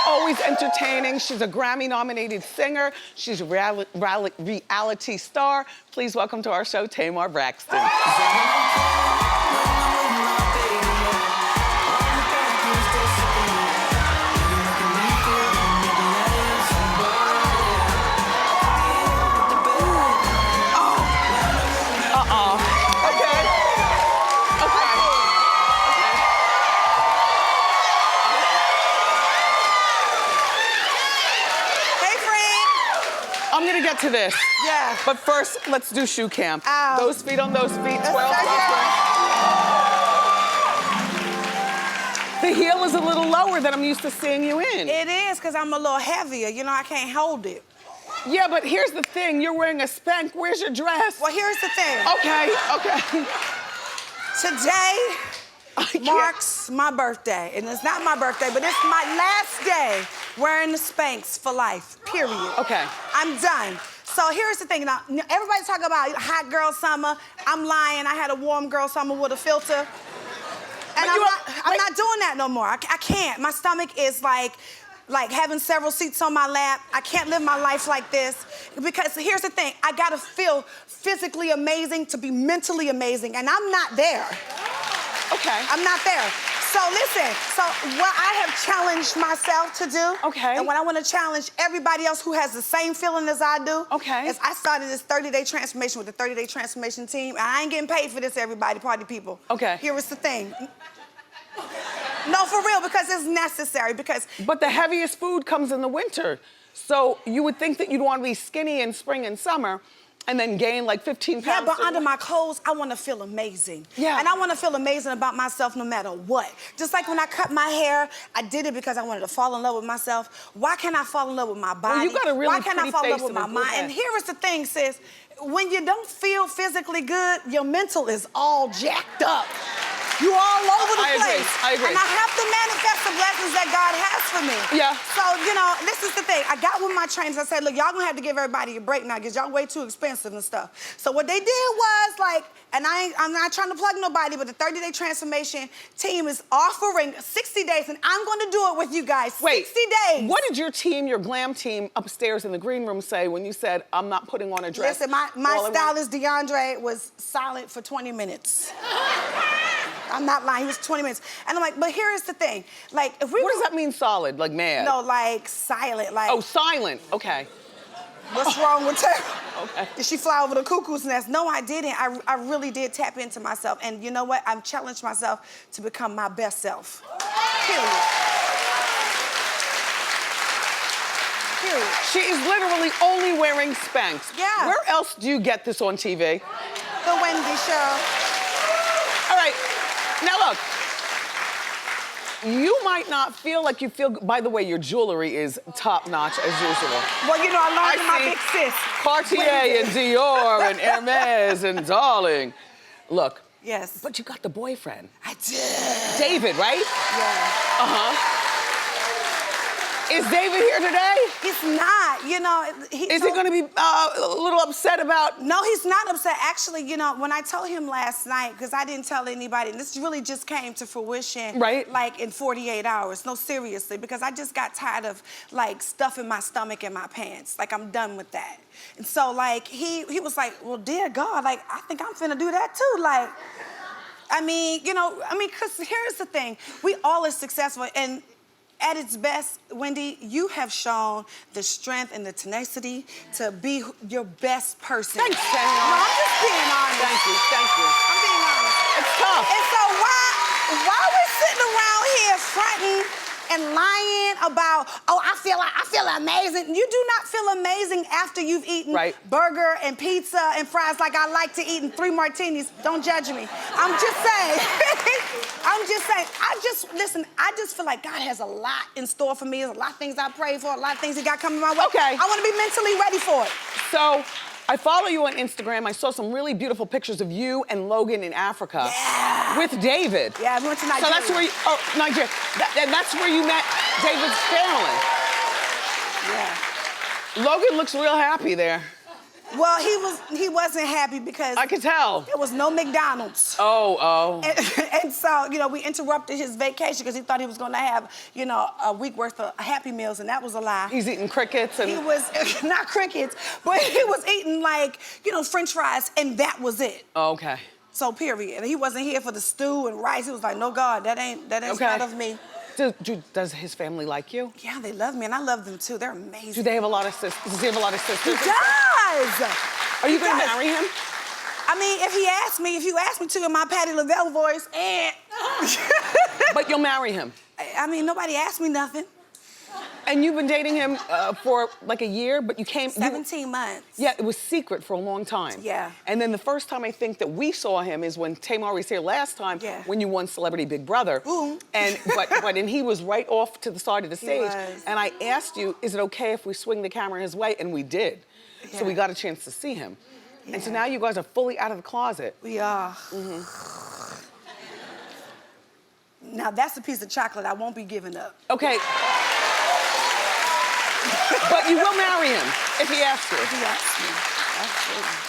always entertaining. She's a Grammy-nominated singer. She's a reality star. Please welcome to our show, Tamar Braxton. I'm gonna get to this. Yeah. But first, let's do shoe cam. Ow. Those feet on those feet, 12 The heel is a little lower than I'm used to seeing you in. It is, because I'm a little heavier. You know, I can't hold it. Yeah, but here's the thing. You're wearing a Spanx. Where's your dress? Well, here's the thing. Okay. Today marks my birthday. And it's not my birthday, but it's my last day wearing the Spanx for life, period. Okay. I'm done. So here's the thing. Now, everybody's talking about hot girl summer. I'm lying. I had a warm girl summer with a filter. And I'm not doing that no more. I can't. My stomach is like having several seats on my lap. I can't live my life like this. Because here's the thing. I gotta feel physically amazing to be mentally amazing. And I'm not there. Okay. I'm not there. So listen, what I have challenged myself to do, and what I want to challenge everybody else who has the same feeling as I do, is I started this 30-day transformation with the 30-day transformation team, and I ain't getting paid for this, everybody, party people. Okay. Here is the thing. No, for real, because it's necessary, because... But the heaviest food comes in the winter. So you would think that you'd want to be skinny in spring and summer, and then gain like 15 pounds. Yeah, but under my clothes, I want to feel amazing. Yeah. And I want to feel amazing about myself no matter what. Just like when I cut my hair, I did it because I wanted to fall in love with myself. Why can't I fall in love with my body? Well, you got a really Why can't I fall in love pretty with my face mind? And here is the thing, sis. When you don't feel physically good, your mental is all jacked up. You all over the place. I agree. And I have to manifest the blessings that God has for me. Yeah. So, you know, this is the thing. I got with my trainers. I said, look, y'all gonna have to give everybody a break now because y'all way too expensive and stuff. So what they did was like, and I'm not trying to plug nobody, but the 30-day transformation team is offering 60 days, and I'm gonna do it with you guys. Wait, 60 days. What did your team, your glam team upstairs in the green room say when you said, I'm not putting on a dress? Listen, my stylist, DeAndre, was silent for 20 minutes. I'm not lying, he was 20 minutes. And I'm like, but here is the thing. Like, if we What does that mean, solid? Like mad? No, like silent, like... Oh, silent, okay. What's wrong with her? Okay. Did she fly over the cuckoo's nest? No, I didn't. I really did tap into myself. And you know what? I've challenged myself to become my best self. Period. Period. She is literally only wearing Spanx. Yeah. Where else do you get this on TV? The Wendy show. All right, now look. You might not feel like you feel, by the way, your jewelry is top notch as usual. Well, you know, I learned from my big sis. Cartier and Dior and Hermes and darling. Look. Yes. But you got the boyfriend. I did. David, right? Yeah. Uh-huh. Is David here today? He's not, you know. Is he gonna be a little upset about? No, he's not upset. Actually, you know, when I told him last night, because I didn't tell anybody, and this really just came to fruition, right? Like in 48 hours. No, seriously, because I just got tired of like stuffing my stomach in my pants. Like, I'm done with that. And so like, he was like, well, dear God, like, I think I'm finna do that too. Like, I mean, because here's the thing. We all are successful, and at its best, Wendy, you have shown the strength and the tenacity to be your best person. Thanks, Tamar. No, I'm just being honest. Thank you. I'm being honest. It's tough. And so while we're sitting around here fronting and lying about, oh, I feel amazing. You do not feel amazing after you've eaten burger and pizza and fries like I like to eat and 3 martinis. Don't judge me. I'm just saying. Listen, I just feel like God has a lot in store for me. There's a lot of things I pray for, a lot of things he got coming my way. Okay. I want to be mentally ready for it. So, I follow you on Instagram. I saw some really beautiful pictures of you and Logan in Africa. Yeah. With David. Yeah, we went to Nigeria. So that's where you, Nigeria. And that's where you met David's family. Yeah. Logan looks real happy there. Well, he wasn't happy because I could tell. there was no McDonald's. Oh. And so, we interrupted his vacation because he thought he was gonna have, a week worth of Happy Meals, and that was a lie. He's eating crickets and... He was, not crickets, but he was eating French fries, and that was it. Oh, okay. So period. He wasn't here for the stew and rice. He was like, no, God, that ain't not of me. Does his family like you? Yeah, they love me, and I love them too. They're amazing. Do they have a lot of sisters? Does he have a lot of sisters? He does! Are you gonna marry him? I mean, if you ask me to in my Patti LaBelle voice, But you'll marry him? I mean, nobody asked me nothing. And you've been dating him for like a year, but you came... 17 months. Yeah, it was secret for a long time. Yeah. And then the first time I think that we saw him is when Tamar was here last time, yeah, when you won Celebrity Big Brother. Boom. And he was right off to the side of the stage. Was. And I asked you, is it okay if we swing the camera his way? And we did. Yeah. So we got a chance to see him. Yeah. And so now you guys are fully out of the closet. We are. Mm-hmm. Now that's a piece of chocolate I won't be giving up. Okay. But you will marry him if he asks you. If he asks me.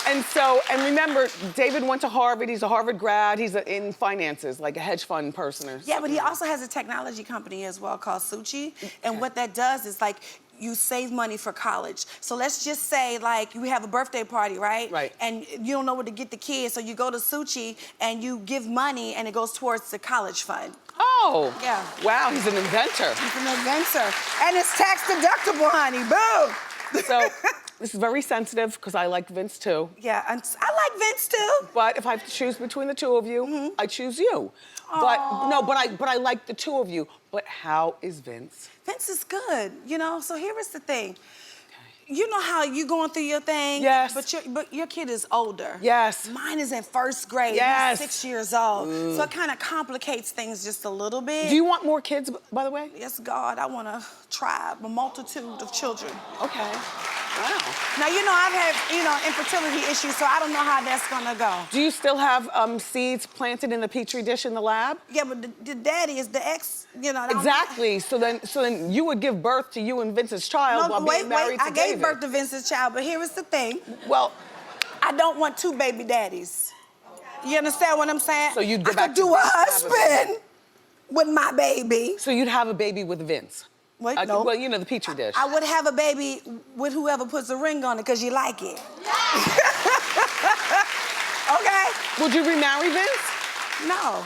Absolutely. And remember, David went to Harvard. He's a Harvard grad. He's in finances, like a hedge fund person or something. Yeah, but he also has a technology company as well called Suchi. Okay. And what that does is you save money for college. So let's just say you have a birthday party, right? Right. And you don't know where to get the kids, so you go to Suchi and you give money and it goes towards the college fund. Oh. Yeah. Wow, he's an inventor. He's an inventor. And it's tax deductible, honey. Boom. So this is very sensitive because I like Vince too. Yeah, I like Vince too. But if I have to choose between the two of you, I choose you. But I like the two of you. But how is Vince? Vince is good, So here is the thing. You know how you going through your thing? Yes. But your kid is older. Yes. Mine is in first grade. Yes. He's 6 years old. So it kind of complicates things just a little bit. Do you want more kids, by the way? Yes, God, I want a tribe, a multitude of children. Okay. Wow. Now, I've had, infertility issues, so I don't know how that's gonna go. Do you still have seeds planted in the Petri dish in the lab? Yeah, but the daddy is the ex, Exactly. So then you would give birth to you and Vince's child while being married to David. I gave birth to Vince's child, but here is the thing. Well, I don't want two baby daddies. You understand what I'm saying? So you'd go back to do a husband with my baby. So you'd have a baby with Vince? Wait, no. Well, the Petri dish. I would have a baby with whoever puts a ring on it because you like it. Okay? Would you remarry Vince? No.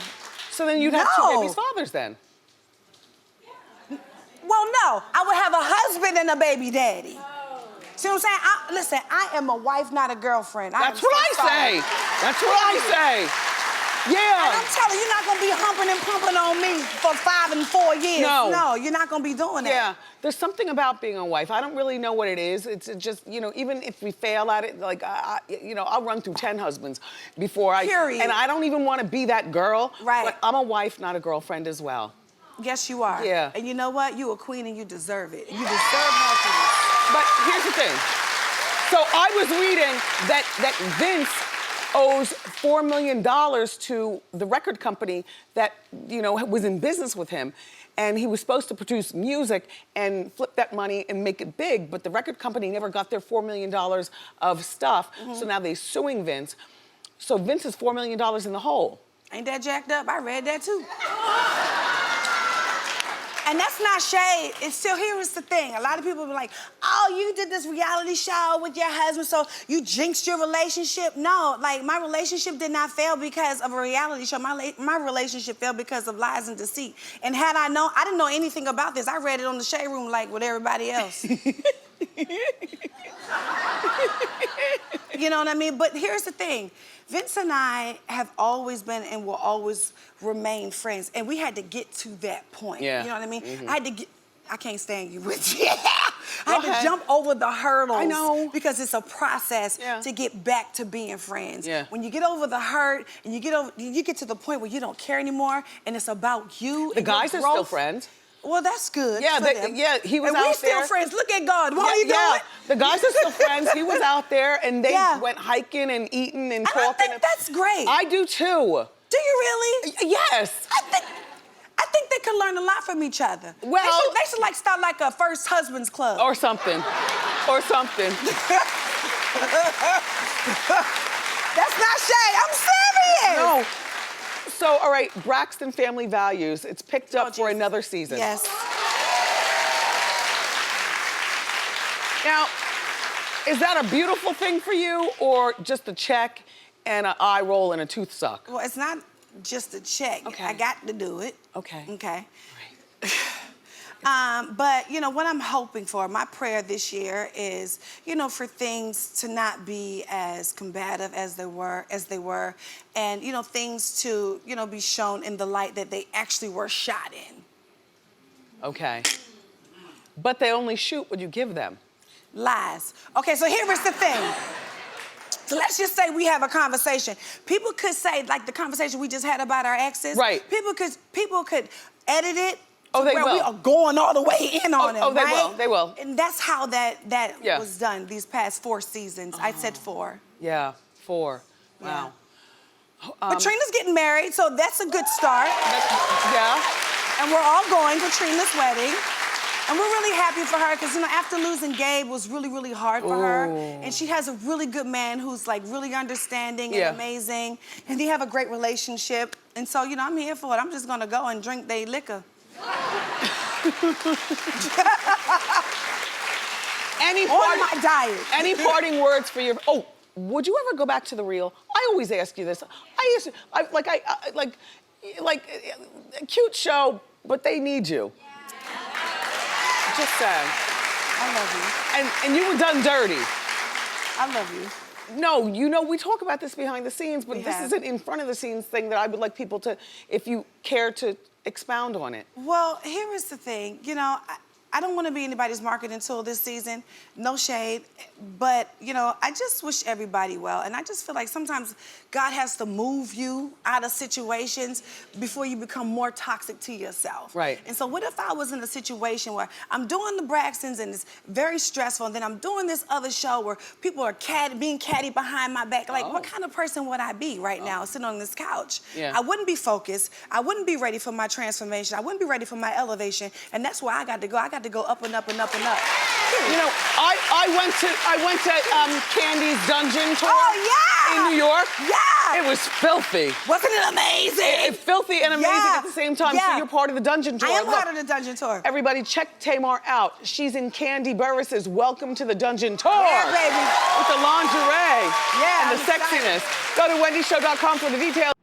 So then you'd have two baby's fathers then? Well, no. I would have a husband and a baby daddy. See what I'm saying? Listen, I am a wife, not a girlfriend. That's what I say. That's what I say. Yeah. And I'm telling you, you're not gonna be humping and pumping on me for 5 and 4 years. No, you're not gonna be doing that. Yeah, there's something about being a wife. I don't really know what it is. It's just, even if we fail at it, I'll run through 10 husbands before I... Period. And I don't even want to be that girl. Right. But I'm a wife, not a girlfriend as well. Yes, you are. Yeah. And you know what? You a queen and you deserve it. You deserve happiness. But here's the thing. So I was reading that Vince owes $4 million to the record company that, was in business with him. And he was supposed to produce music and flip that money and make it big, but the record company never got their $4 million of stuff. So now they're suing Vince. So Vince is $4 million in the hole. Ain't that jacked up? I read that too. And that's not shade. It's still, here is the thing. A lot of people be like, oh, you did this reality show with your husband, so you jinxed your relationship. No, my relationship did not fail because of a reality show. My relationship failed because of lies and deceit. And had I known, I didn't know anything about this. I read it on the Shade Room like with everybody else. You know what I mean? But here's the thing. Vince and I have always been and will always remain friends. And we had to get to that point. Yeah. You know what I mean? Mm-hmm. I can't stand you with you. I had to jump over the hurdles. I know. Because it's a process to get back to being friends. Yeah. When you get over the hurt and you get to the point where you don't care anymore and it's about you. The guys are still friends. Well, that's good. Yeah, he was out there. And we still friends. Look at God. Won't he do it? The guys are still friends. He was out there, and they went hiking and eating and talking. I think that's great. I do too. Do you really? Yes. I think they could learn a lot from each other. Well, they should start a first husbands club or something, or something. That's not shade, I'm serious. No. So, all right, Braxton Family Values, it's picked up for another season. Yes. Now, is that a beautiful thing for you or just a check and an eye roll and a tooth suck? Well, it's not just a check. Okay. I got to do it. Okay. Okay. Right. But you know what I'm hoping for, my prayer this year is, you know, for things to not be as combative as they were, and you know, things to, you know, be shown in the light that they actually were shot in. Okay. But they only shoot what you give them. Lies. Okay, so here is the thing. So let's just say we have a conversation. People could say, like the conversation we just had about our exes. Right. People could edit it. Oh, they where will. We are going all the way in on it. Oh, they right? will. They will. And that's how that Yeah. was done these past 4 seasons. I said 4. Yeah, 4. Wow. But Trina's getting married, so that's a good start. Yeah. And we're all going to Trina's wedding. And we're really happy for her because, you know, after losing Gabe was really, really hard for her. And she has a really good man who's like really understanding and amazing. And they have a great relationship. And so, you know, I'm here for it. I'm just gonna go and drink their liquor. Any On my diet. Any parting words for your? Oh, would you ever go back to the real? I always ask you this. Like a cute show, but they need you. Just saying. I love you. And you were done dirty. I love you. No, you know, we talk about this behind the scenes, but this have. is an in front of the scenes thing that I would like people to, if you care to expound on it. Well, here is the thing. You know, I don't want to be anybody's marketing tool this season. No shade. But, you know, I just wish everybody well. And I just feel like sometimes God has to move you out of situations before you become more toxic to yourself. Right. And so what if I was in a situation where I'm doing the Braxtons and it's very stressful, and then I'm doing this other show where people are being catty behind my back? Like, what kind of person would I be right now sitting on this couch? Yeah. I wouldn't be focused. I wouldn't be ready for my transformation. I wouldn't be ready for my elevation. And that's where I got to go. I got to go up and up and up and up. You know, I went to Kandi's dungeon tour. Oh, yeah! In New York. Yeah! It was filthy. Wasn't it amazing? Filthy and amazing at the same time. So you're part of the dungeon tour. I am part of the dungeon tour. Everybody check Tamar out. She's in Kandi Burruss's Welcome to the Dungeon tour. Yeah, baby. With the lingerie. Yeah, And the sexiness. Go to wendyshow.com for the details.